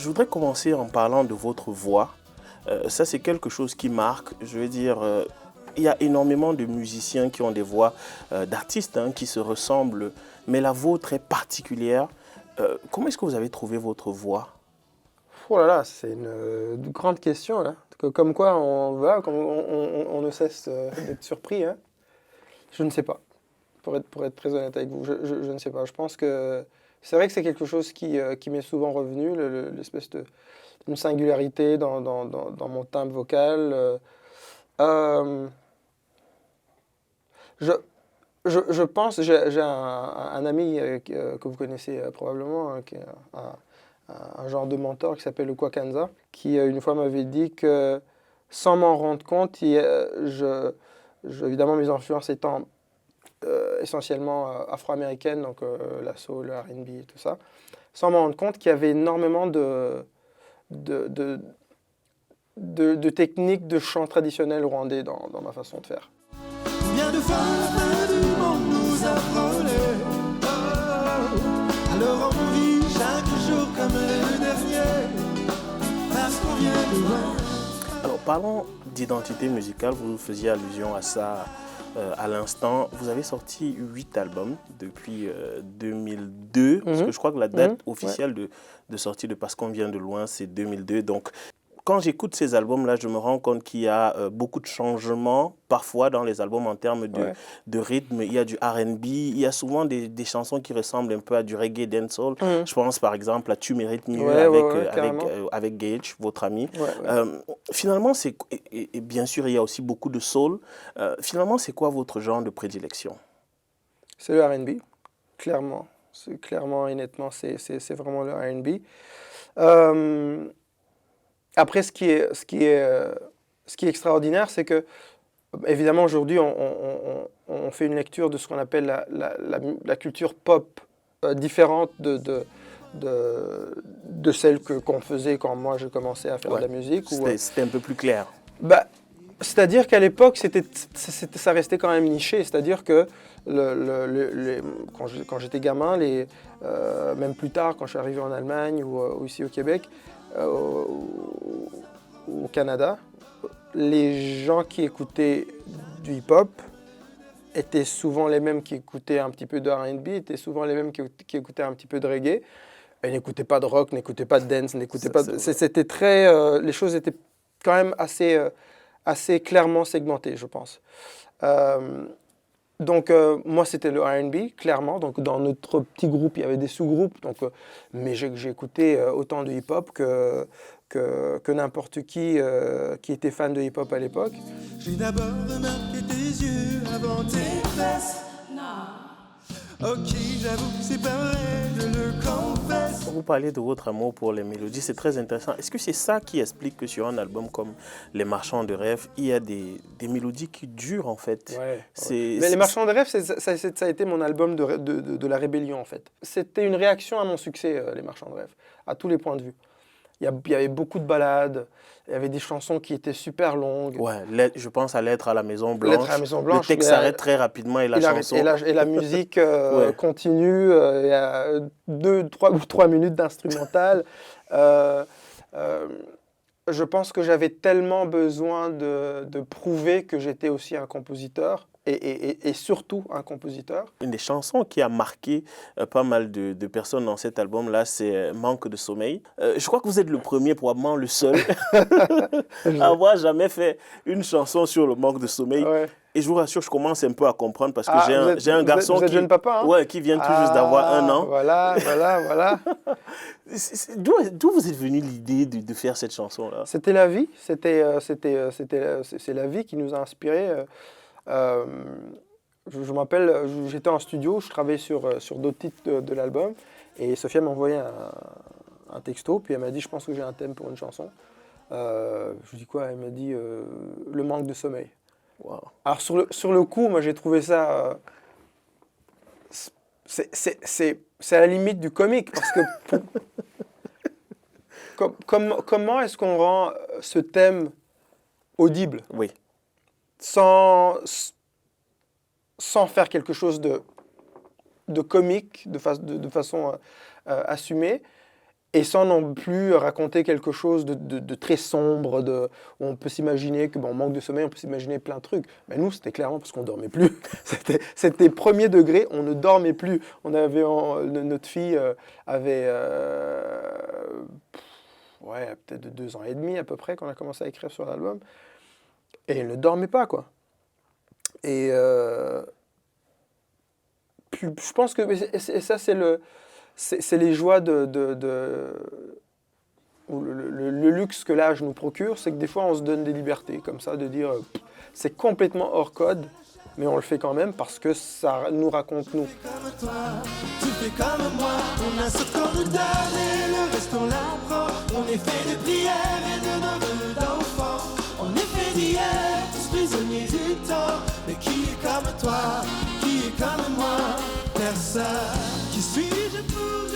voudrais commencer en parlant de votre voix. Ça, c'est quelque chose qui marque. Je veux dire, il y a énormément de musiciens qui ont des voix d'artistes qui se ressemblent, mais la vôtre est particulière. Comment est-ce que vous avez trouvé votre voix? Oh là là, c'est une grande question là. Comme quoi, on ne cesse d'être surpris, hein. Je ne sais pas. Pour être très honnête avec vous, je ne sais pas. Je pense que c'est vrai que c'est quelque chose qui m'est souvent revenu, l'espèce d'une singularité dans mon timbre vocal. Euh, je, je pense, j'ai un ami que vous connaissez probablement, qui est un genre de mentor qui s'appelle le Kwakanza, qui une fois m'avait dit que sans m'en rendre compte, évidemment mes influences étant essentiellement afro-américaines, donc la soul, le R&B et tout ça, sans m'en rendre compte qu'il y avait énormément de, de, de techniques de chant traditionnel rwandais dans ma façon de faire. Combien de fois la fin du monde nous a frôlés, alors on vit chaque jour comme le dernier, parce qu'on vient de loin. Alors, parlons d'identité musicale. Vous faisiez allusion à ça à l'instant. Vous avez sorti 8 albums depuis 2002, parce que je crois que la date officielle de sortie de Parce qu'on vient de loin, c'est 2002. Donc, quand j'écoute ces albums-là, je me rends compte qu'il y a beaucoup de changements, parfois dans les albums en termes de rythme. Il y a du R&B, il y a souvent des chansons qui ressemblent un peu à du reggae dancehall. Je pense par exemple à Tu mérites mieux avec Gage, votre ami. Finalement, et bien sûr, il y a aussi beaucoup de soul. Finalement, c'est quoi votre genre de prédilection? C'est le R&B, clairement. Clairement et nettement, c'est vraiment le R&B. Après, ce qui est extraordinaire, c'est que, évidemment, aujourd'hui, on fait une lecture de ce qu'on appelle la culture pop différente de celle qu'on faisait quand moi, je commençais à faire de la musique. C'était un peu plus clair. C'est-à-dire qu'à l'époque, ça restait quand même niché. C'est-à-dire que quand j'étais gamin, même plus tard, quand je suis arrivé en Allemagne ou ici au Québec, au Canada, les gens qui écoutaient du hip-hop étaient souvent les mêmes qui écoutaient un petit peu de R&B, étaient souvent les mêmes qui écoutaient un petit peu de reggae, et n'écoutaient pas de rock, n'écoutaient pas de dance, n'écoutaient pas. C'était très, les choses étaient quand même assez clairement segmentées, je pense. Donc moi c'était le R&B, clairement. Donc dans notre petit groupe, il y avait des sous-groupes. Mais j'ai écouté autant de hip-hop que n'importe qui était fan de hip-hop à l'époque. J'ai d'abord remarqué tes yeux avant tes fesses. Ok, j'avoue, c'est pas vrai, je le confesse. Vous parlez de votre amour pour les mélodies, c'est très intéressant. Est-ce que c'est ça qui explique que sur un album comme Les Marchands de rêve, il y a des mélodies qui durent en fait? Mais Les Marchands de rêve, ça a été mon album de la rébellion en fait. C'était une réaction à mon succès, Les Marchands de rêve, à tous les points de vue. Il y avait beaucoup de ballades, il y avait des chansons qui étaient super longues. Je pense à Lettre à la Maison Blanche. Lettre à la Maison Blanche. Le texte s'arrête très rapidement et la chanson... Et la musique continue, il y a 3 minutes d'instrumental. Je pense que j'avais tellement besoin de prouver que j'étais aussi un compositeur. Et surtout un compositeur. Une des chansons qui a marqué pas mal de personnes dans cet album-là, c'est Manque de sommeil. Je crois que vous êtes le premier, probablement le seul, à avoir jamais fait une chanson sur le manque de sommeil. Et je vous rassure, je commence un peu à comprendre parce que j'ai un garçon vous êtes jeune papa, qui vient tout juste d'avoir 1 an. Voilà. D'où vous êtes venu l'idée de faire cette chanson-là? C'était la vie. C'est la vie qui nous a inspirés. Je m'appelle, j'étais en studio, je travaillais sur d'autres titres de l'album, et Sophia m'a envoyé un texto, puis elle m'a dit je pense que j'ai un thème pour une chanson. Je lui dis quoi? Elle m'a dit le manque de sommeil. Wow. Alors sur le coup, moi j'ai trouvé ça, c'est à la limite du comique, parce que comment est-ce qu'on rend ce thème audible? Oui. Sans faire quelque chose de comique, de façon assumée, Et sans non plus raconter quelque chose de très sombre, où on peut s'imaginer que, bon, on manque de sommeil, on peut s'imaginer plein de trucs. Mais nous, c'était clairement parce qu'on ne dormait plus. C'était premier degré, on ne dormait plus. Notre fille avait peut-être 2 ans et demi à peu près quand on a commencé à écrire sur l'album. Et elle ne dormait pas, quoi. Et je pense que et ça, c'est les joies ou le luxe que l'âge nous procure, c'est que des fois on se donne des libertés comme ça, de dire c'est complètement hors code, mais on le fait quand même parce que ça nous raconte nous. Comme toi, tu fais comme moi, on a ce qu'on nous donne et le reste on l'apprend. On est fait de prières et de nombreux d'enfants. On est fait d'hier, tous prisonniers du temps. Mais qui est comme toi, qui est comme moi? Personne. Qui suis-je pour